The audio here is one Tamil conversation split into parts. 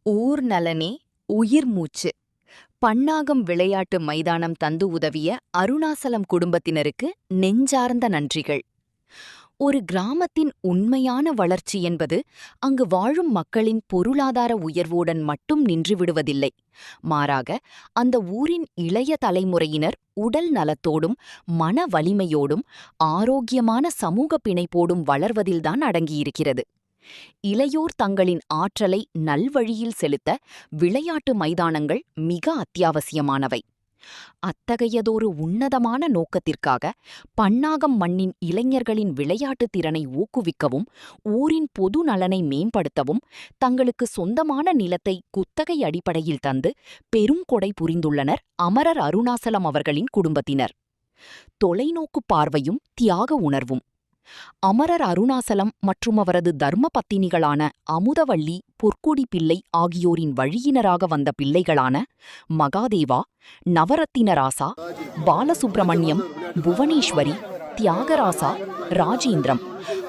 ஊர் நலனே உயிர் மூச்சு. பன்னாகம் விளையாட்டு மைதானம் தந்து உதவிய அருணாசலம் குடும்பத்தினருக்கு நெஞ்சார்ந்த நன்றிகள். ஒரு கிராமத்தின் உண்மையான வளர்ச்சி என்பது அங்கு வாழும் மக்களின் பொருளாதார உயர்வுடன் மட்டும் நின்றுவிடுவதில்லை. மாறாக, அந்த ஊரின் இளைய தலைமுறையினர் உடல் நலத்தோடும் மன வலிமையோடும் ஆரோக்கியமான சமூக பிணைப்போடும் வளர்வதில்தான் அடங்கியிருக்கிறது. இளையோர் தங்களின் ஆற்றலை நல்வழியில் செலுத்த விளையாட்டு மைதானங்கள் மிக அத்தியாவசியமானவை. அத்தகையதொரு உன்னதமான நோக்கத்திற்காக பன்னாகம் மண்ணின் இளைஞர்களின் விளையாட்டுத் திறனை ஊக்குவிக்கவும் ஊரின் பொது நலனை மேம்படுத்தவும் தங்களுக்கு சொந்தமான நிலத்தை குத்தகை அடிப்படையில் தந்து பெரும் கொடை புரிந்துள்ளனர் அமரர் அருணாசலம் அவர்களின் குடும்பத்தினர். தொலைநோக்கு பார்வையும் தியாக உணர்வும். அமரர் அருணாசலம் மற்றும் அவரது தர்ம பத்தினிகளான அமுதவள்ளி, பொற்கொடி பிள்ளை ஆகியோரின் வழியினராக வந்த பிள்ளைகளான மகாதேவா, நவரத்தினராசா, பாலசுப்பிரமணியம், புவனேஸ்வரி, தியாகராசா, ராஜேந்திரம்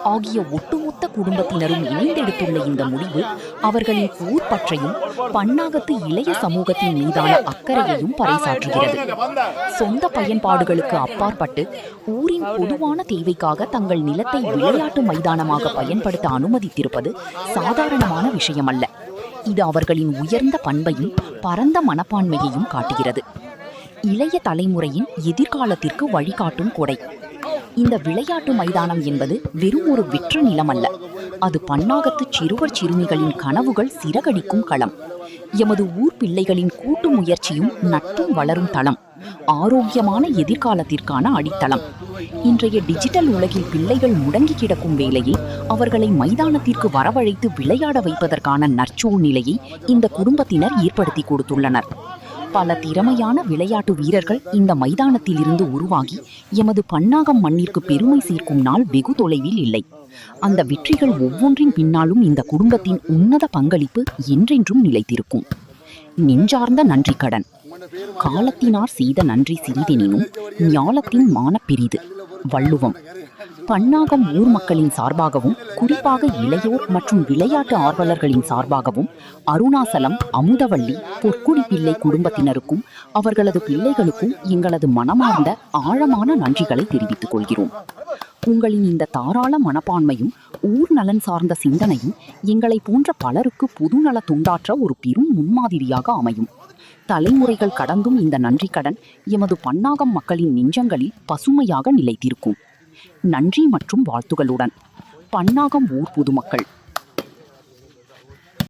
ஆகிய ஒட்டுமொத்த குடும்பத்தினரும் இணைந்தெடுத்துள்ள இந்த முடிவு அவர்களின் ஊர் பற்றையும் பன்னாகத்து இளைய சமூகத்தின் மீதான அக்கறையையும் பறைசாற்றுகிறது. சொந்த பயன்பாடுகளுக்கு அப்பாற்பட்டு ஊரின் பொதுவான தேவைக்காக தங்கள் நிலத்தை விளையாட்டு மைதானமாக பயன்படுத்த அனுமதித்திருப்பது சாதாரணமான விஷயமல்ல. இது அவர்களின் உயர்ந்த பண்பையும் பரந்த மனப்பான்மையையும் காட்டுகிறது. இளைய தலைமுறையின் எதிர்காலத்திற்கு வழிகாட்டும் கொடை. இந்த விளையாட்டு மைதானம் என்பது வெறும் ஒரு விற்ற நிலமல்ல. அது பன்னாகத்து சிறுவர் சிறுமிகளின் கனவுகள் சிறகடிக்கும் களம். எமது ஊர் பிள்ளைகளின் கூட்டு முயற்சியும் நட்பும் வளரும் தளம். ஆரோக்கியமான எதிர்காலத்திற்கான அடித்தளம். இன்றைய டிஜிட்டல் உலகில் பிள்ளைகள் முடங்கி கிடக்கும் வேளையில் அவர்களை மைதானத்திற்கு வரவழைத்து விளையாட வைப்பதற்கான நற்சூழ்நிலையை இந்த குடும்பத்தினர் ஏற்படுத்தி கொடுத்துள்ளனர். பல திறமையான விளையாட்டு வீரர்கள் இந்த மைதானத்திலிருந்து உருவாகி எமது பன்னாகம் மண்ணிற்கு பெருமை சேர்க்கும் நாள் வெகு தொலைவில் இல்லை. அந்த வெற்றிகள் ஒவ்வொன்றின் பின்னாலும் இந்த குடும்பத்தின் உன்னத பங்களிப்பு என்றென்றும் நிலைத்திருக்கும். நெஞ்சார்ந்த நன்றி கடன். காலத்தினார் செய்த நன்றி சிறிதெனினும் ஞாலத்தின் மான பெரிது. வள்ளுவம். பன்னாகம் ஊர் மக்களின் சார்பாகவும் குறிப்பாக இளையோர் மற்றும் விளையாட்டு ஆர்வலர்களின் சார்பாகவும் அருணாசலம், அமுதவள்ளி, பொற்குடி பிள்ளை குடும்பத்தினருக்கும் அவர்களது பிள்ளைகளுக்கும் எங்களது மனமார்ந்த ஆழமான நன்றிகளை தெரிவித்துக் கொள்கிறோம். உங்களின் இந்த தாராள மனப்பான்மையும் ஊர் நலன் சார்ந்த சிந்தனையும் எங்களை போன்ற பலருக்கு பொதுநல தொண்டாற்ற ஒரு பெரும் முன்மாதிரியாக அமையும். தலைமுறைகள் கடந்தும் இந்த நன்றி கடன் எமது பன்னாகம் மக்களின் நெஞ்சங்களில் பசுமையாக நிலைத்திருக்கும். நன்றி மற்றும் வாழ்த்துகளுடன் பன்னாகம் ஊர் பொதுமக்கள்.